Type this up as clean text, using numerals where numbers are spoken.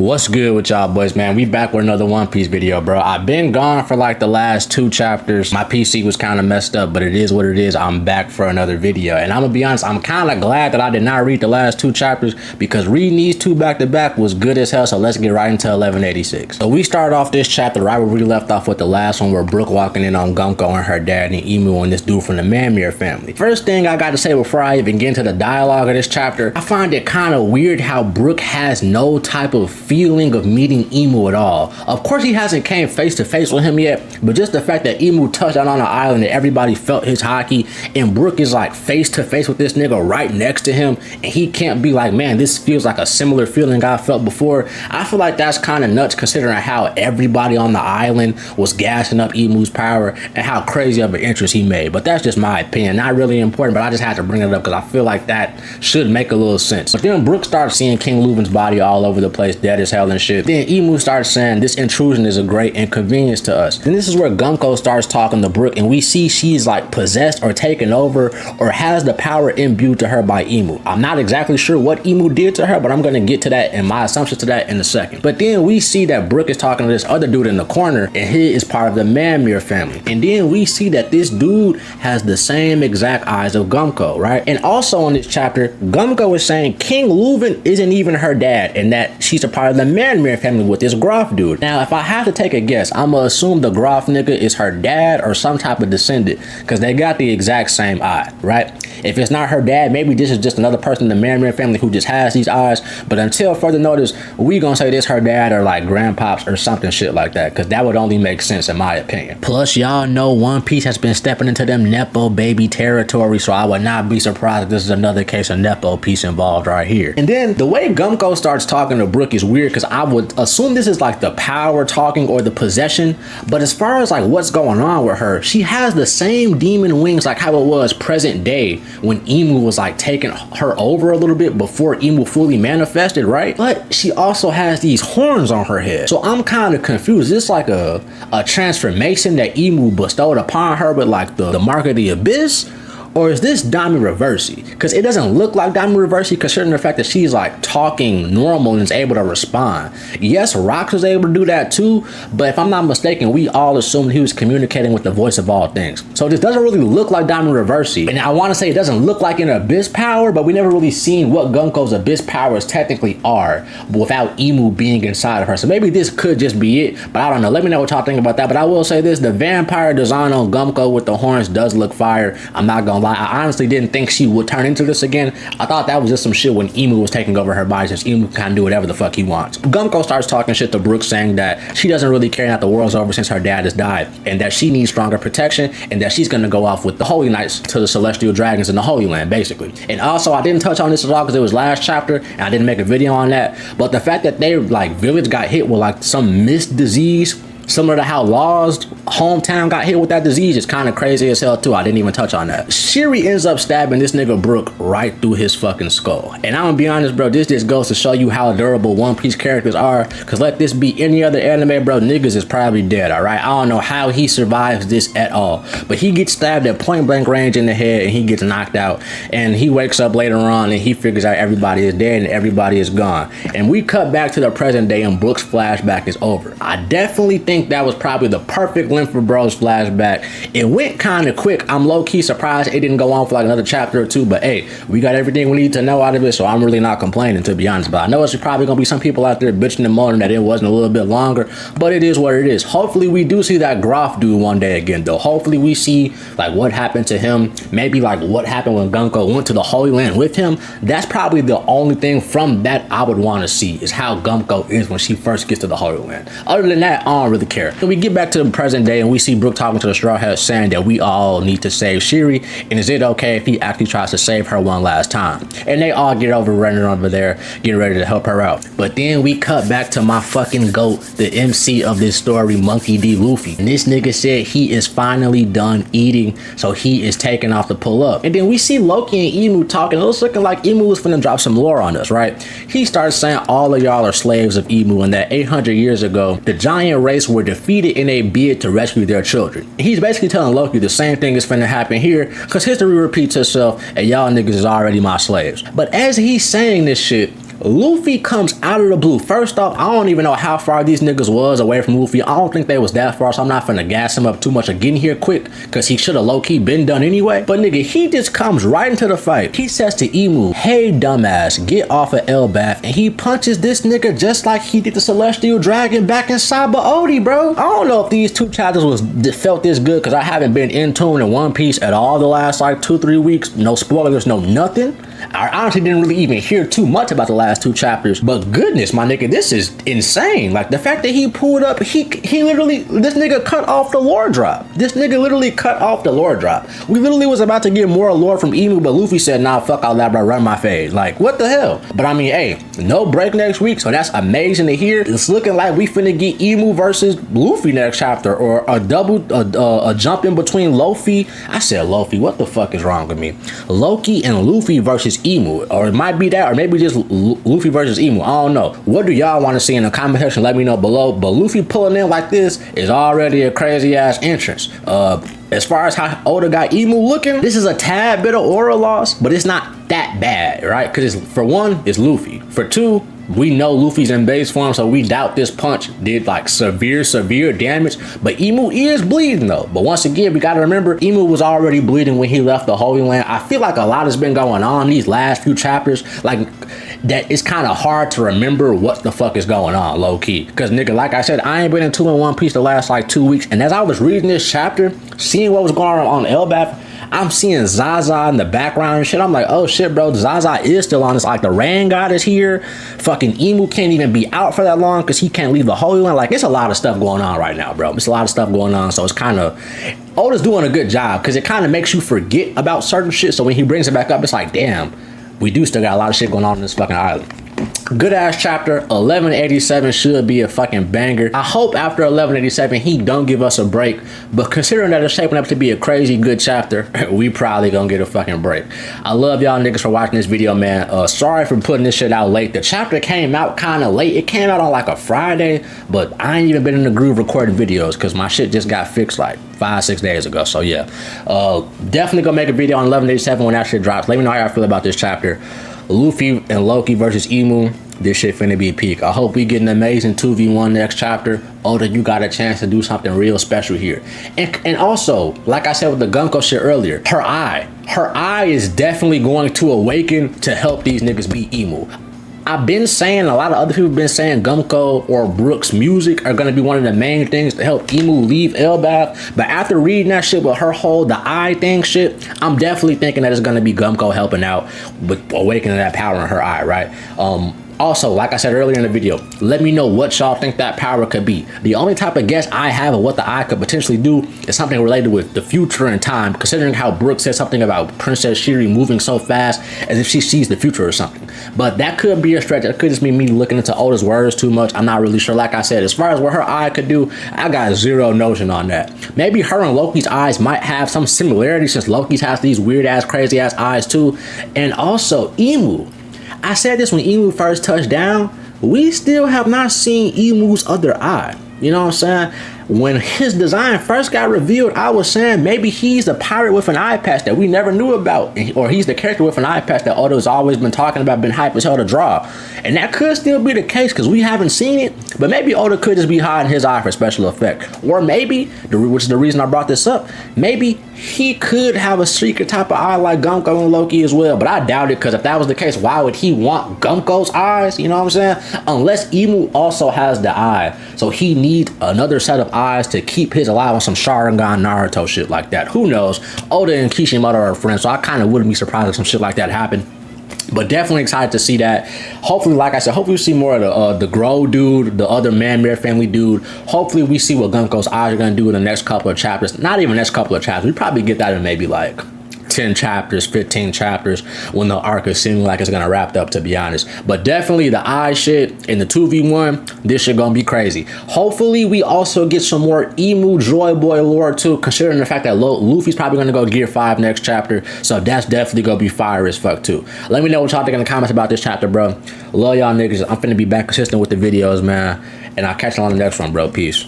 What's good with y'all boys, man? We back with another One Piece video, bro. I've been gone for like the last 2 chapters. My PC was kind of messed up, but it is what it is. I'm back for another video. And I'm gonna be honest, I'm kind of glad that I did not read the last 2 chapters because reading these 2 back to back was good as hell. So let's get right into 1186. So we start off this chapter right where we left off with the last one, where Brook walking in on Gunko and her dad and Emu and this dude from the Manmere family. First thing I got to say before I even get into the dialogue of this chapter, I find it kind of weird how Brook has no type of feeling of meeting Emu at all. Of course he hasn't came face to face with him yet, but just the fact that Emu touched out on the island and everybody felt his hockey, and Brook is like face to face with this nigga right next to him, and he can't be like, man, this feels like a similar feeling I felt before. I feel like that's kind of nuts considering how everybody on the island was gassing up Emu's power and how crazy of an interest he made. But that's just my opinion, not really important, but I just had to bring it up because I feel like that should make a little sense. But then Brook starts seeing King Leuven's body all over the place, dead as hell and shit. Then Emu starts saying this intrusion is a great inconvenience to us. And this is where Gunko starts talking to Brook, and we see she's like possessed or taken over or has the power imbued to her by Emu. I'm not exactly sure what Emu did to her, but I'm gonna get to that and my assumptions to that in a second. But then we see that Brook is talking to this other dude in the corner, and he is part of the Manmere family. And then we see that this dude has the same exact eyes of Gunko, right? And also in this chapter, Gunko is saying King Leuven isn't even her dad, and that she's a part of the Manmere family with this Groff dude. Now, if I have to take a guess, I'm gonna assume the Groff nigga is her dad or some type of descendant, because they got the exact same eye, right? If it's not her dad, maybe this is just another person in the Manmere family who just has these eyes. But until further notice, we gonna say this her dad or like grandpops or something shit like that, because that would only make sense in my opinion. Plus, y'all know One Piece has been stepping into them Nepo baby territory, so I would not be surprised if this is another case of Nepo piece involved right here. And then the way Gunko starts talking to Brook is weird, because I would assume this is like the power talking or the possession, but as far as like what's going on with her, she has the same demon wings like how it was present day when Emu was like taking her over a little bit before Emu fully manifested, right? But she also has these horns on her head, so I'm kind of confused. Is this like a transformation that Emu bestowed upon her with like the mark of the abyss? Or is this Dami Reversi? Because it doesn't look like Dami Reversi considering the fact that she's like talking normal and is able to respond. Yes, Rox was able to do that too, but if I'm not mistaken, we all assumed he was communicating with the voice of all things. So this doesn't really look like Dami Reversi. And I want to say it doesn't look like an abyss power, but we never really seen what Gunko's abyss powers technically are without Emu being inside of her. So maybe this could just be it, but I don't know. Let me know what y'all think about that. But I will say this, the vampire design on Gunko with the horns does look fire. I'm not gonna lie, I honestly didn't think she would turn into this again. I thought that was just some shit when Emu was taking over her body, since Emu can kind of do whatever the fuck he wants. Gunko starts talking shit to Brook, saying that she doesn't really care that the world's over since her dad has died, and that she needs stronger protection, and that she's gonna go off with the Holy Knights to the Celestial Dragons in the Holy Land, basically. And also, I didn't touch on this at all because it was last chapter, and I didn't make a video on that, but the fact that their like village got hit with like some mist disease, similar to how Law's hometown got hit with that disease, is kind of crazy as hell too. I didn't even touch on that. Shiri ends up stabbing this nigga Brook right through his fucking skull. And I'm gonna be honest, bro, this just goes to show you how durable One Piece characters are. Cause let this be any other anime, bro, niggas is probably dead, all right? I don't know how he survives this at all. But he gets stabbed at point blank range in the head and he gets knocked out. And he wakes up later on and he figures out everybody is dead and everybody is gone. And we cut back to the present day and Brook's flashback is over. I definitely think that was probably the perfect length for Bro's flashback. It went kind of quick. I'm low-key surprised it didn't go on for like another chapter or 2, but hey, we got everything we need to know out of it, so I'm really not complaining, to be honest. But I know it's probably gonna be some people out there bitching and moaning that it wasn't a little bit longer, but it is what it is. Hopefully we do see that Groff dude one day again though. Hopefully we see like what happened to him, maybe like what happened when Gunko went to the Holy Land with him. That's probably the only thing from that I would want to see, is how Gunko is when she first gets to the Holy Land. Other than that, I don't really care. So we get back to the present day and we see Brook talking to the Straw Hats, saying that we all need to save Shiri, and is it okay if he actually tries to save her one last time? And they all get over running over there, getting ready to help her out. But then we cut back to my fucking goat, the MC of this story, Monkey D. Luffy. And this nigga said he is finally done eating, so he is taking off to pull up. And then we see Loki and Emu talking. It was looking like Emu was finna drop some lore on us, right? He starts saying all of y'all are slaves of Emu, and that 800 years ago, the giant race were defeated in a bid to rescue their children. He's basically telling Loki the same thing is finna happen here, because history repeats itself and y'all niggas is already my slaves. But as he's saying this shit, Luffy comes out of the blue. First off, I don't even know how far these niggas was away from Luffy. I don't think they was that far, so I'm not finna gas him up too much of getting here quick, because he should have low-key been done anyway. But nigga, he just comes right into the fight. He says to Imu, "Hey dumbass, get off of Elbaf," and he punches this nigga just like he did the Celestial Dragon back in Sabaody, bro. I don't know if these two chapters felt this good, because I haven't been in tune in One Piece at all the last like 2-3 weeks. No spoilers, no nothing. I honestly didn't really even hear too much about the last 2 chapters, but goodness, my nigga, this is insane. Like the fact that he pulled up, he literally, this nigga cut off the lore drop. This nigga literally cut off the lore drop. We literally was about to get more lore from Imu, but Luffy said, "Nah, fuck all that, bro, run my fade." Like, what the hell? But I mean, hey, no break next week, so that's amazing to hear. It's looking like we finna get Imu versus Luffy next chapter, or a jump in between Luffy. I said Luffy, what the fuck is wrong with me? Loki and Luffy versus Imu, or it might be that, or maybe just Luffy versus Imu. I don't know. What do y'all want to see in the comment section? Let me know below. But Luffy pulling in like this is already a crazy ass entrance. As far as how Oda got Imu looking, this is a tad bit of aura loss, but it's not that bad, right? Because for one, it's Luffy. For two, we know Luffy's in base form, so we doubt this punch did like severe damage. But Imu is bleeding though. But once again, we gotta remember, Imu was already bleeding when he left the Holy Land. I feel like a lot has been going on these last few chapters, like that it's kind of hard to remember what the fuck is going on, low key. Because nigga, like I said, I ain't been in One Piece the last like 2 weeks, and as I was reading this chapter, seeing what was going on Elbaf, I'm seeing Zaza in the background and shit. I'm like, oh shit, bro, Zaza is still on this. Like the rain god is here. Fucking Imu can't even be out for that long because he can't leave the Holy Land. Like, it's a lot of stuff going on right now, bro. It's a lot of stuff going on. So it's kind of, Oda's doing a good job, because it kind of makes you forget about certain shit. So when he brings it back up, it's like, damn, we do still got a lot of shit going on in this fucking island. Good ass chapter. 1187 should be a fucking banger. I hope after 1187 he don't give us a break, but considering that it's shaping up to be a crazy good chapter, we probably gonna get a fucking break. I love y'all niggas for watching this video, man. Sorry for putting this shit out late. The chapter came out kind of late. It came out on like a Friday, but I ain't even been in the groove recording videos because my shit just got fixed like 5-6 days ago. So yeah, definitely gonna make a video on 1187 when that shit drops. Let me know how y'all feel about this chapter. Luffy and Loki versus Imu. This shit finna be peak. I hope we get an amazing 2v1 next chapter. Oda, you got a chance to do something real special here. And also, like I said with the Gunko shit earlier, her eye is definitely going to awaken to help these niggas beat Imu. I've been saying, a lot of other people have been saying Gumko or Brook's music are gonna be one of the main things to help Imu leave Elbaf. But after reading that shit with her whole the eye thing shit, I'm definitely thinking that it's gonna be Gumko helping out with awakening that power in her eye, right? Also, like I said earlier in the video, let me know what y'all think that power could be. The only type of guess I have of what the eye could potentially do is something related with the future and time, considering how Brook said something about Princess Shiri moving so fast as if she sees the future or something. But that could be a stretch. It could just be me looking into Oda's words too much. I'm not really sure. Like I said, as far as what her eye could do, I got zero notion on that. Maybe her and Loki's eyes might have some similarity, since Loki's has these weird ass, crazy ass eyes too. And also Imu. I said this when Imu first touched down, we still have not seen Imu's other eye. You know what I'm saying? When his design first got revealed, I was saying maybe he's the pirate with an eye patch that we never knew about, or he's the character with an eye patch that Oda's always been talking about, been hype as hell to draw. And that could still be the case because we haven't seen it, but maybe Oda could just be hiding his eye for special effect. Or maybe, which is the reason I brought this up, maybe he could have a secret type of eye like Gumko and Loki as well, but I doubt it, because if that was the case, why would he want Gumko's eyes? You know what I'm saying? Unless Imu also has the eye, so he needs another set of eyes to keep his alive on some Sharingan Naruto shit like that. Who knows? Oda and Kishimoto are friends, so I kind of wouldn't be surprised if some shit like that happened. But definitely excited to see that. Hopefully, like I said, hopefully we see more of the Grow dude, the other Man-Bear family dude. Hopefully we see what Gunko's eyes are going to do in the next couple of chapters. Not even next couple of chapters. We probably get that in maybe like 10 chapters, 15 chapters, when the arc is seeming like it's gonna wrap up, to be honest. But definitely the eye shit in the 2v1, this shit gonna be crazy. Hopefully we also get some more Imu Joy Boy lore too, considering the fact that Luffy's probably gonna go Gear 5 next chapter, so that's definitely gonna be fire as fuck too. Let me know what y'all think in the comments about this chapter, bro. Love y'all niggas. I'm finna be back consistent with the videos, man, and I'll catch you on the next one, bro. Peace.